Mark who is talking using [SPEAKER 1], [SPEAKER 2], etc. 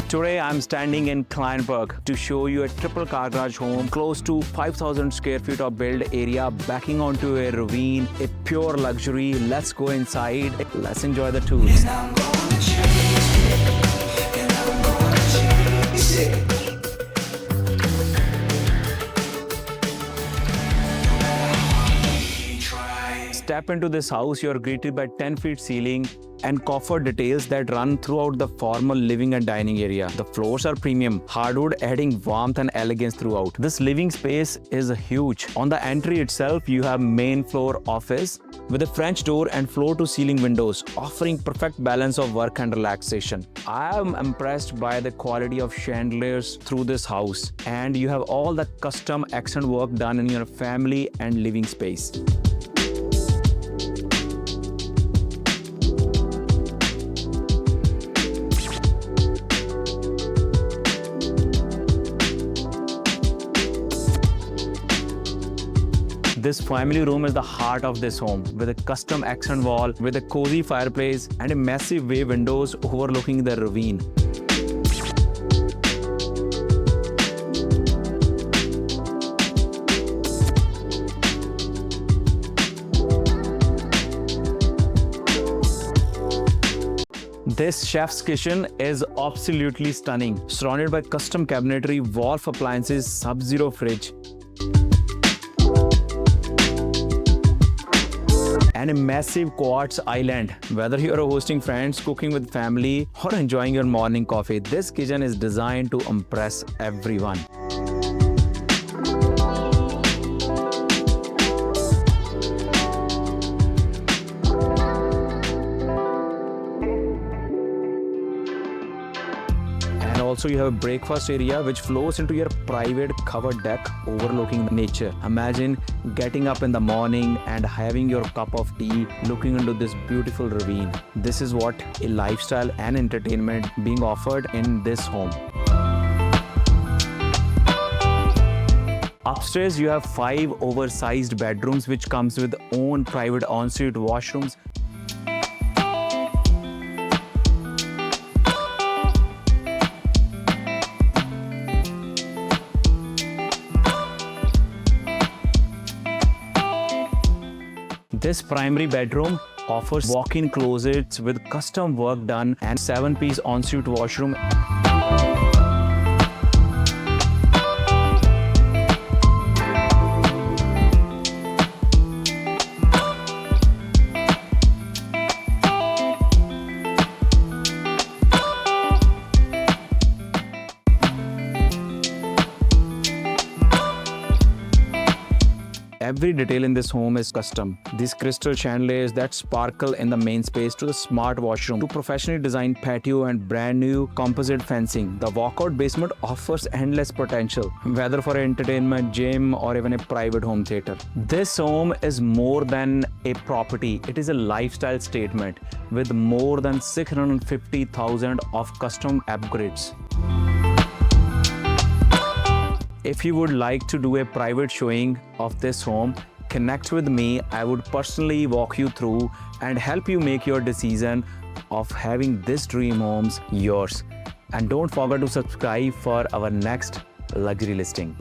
[SPEAKER 1] Today I'm standing in Kleinburg to show you a triple car garage home close to 5,000 square feet of build area backing onto a ravine, a pure luxury. Let's go inside. Let's enjoy the tour. Step into this house, you're greeted by 10 feet ceiling and coffer details that run throughout the formal living and dining area. The floors are premium hardwood, adding warmth and elegance throughout. This living space is huge. On the entry itself, you have main floor office with a French door and floor to ceiling windows, offering perfect balance of work and relaxation. I am impressed by the quality of chandeliers through this house, and you have all the custom accent work done in your family and living space. This family room is the heart of this home, with a custom accent wall, with a cozy fireplace and a massive bay windows overlooking the ravine. This chef's kitchen is absolutely stunning, surrounded by custom cabinetry, wall appliances, sub-zero fridge, and a massive quartz island. Whether you are hosting friends, cooking with family, or enjoying your morning coffee, this kitchen is designed to impress everyone. Also, you have a breakfast area which flows into your private covered deck overlooking nature. Imagine getting up in the morning and having your cup of tea looking into this beautiful ravine. This is what a lifestyle and entertainment being offered in this home. Upstairs, you have 5 oversized bedrooms which comes with own private ensuite washrooms. This primary bedroom offers walk-in closets with custom work done and 7-piece ensuite washroom. Every detail in this home is custom. These crystal chandeliers that sparkle in the main space to the smart washroom to professionally designed patio and brand new composite fencing. The walkout basement offers endless potential, whether for entertainment, gym, or even a private home theater. This home is more than a property. It is a lifestyle statement with more than 650,000 of custom upgrades. If you would like to do a private showing of this home, connect with me. I would personally walk you through and help you make your decision of having this dream homes yours. And don't forget to subscribe for our next luxury listing.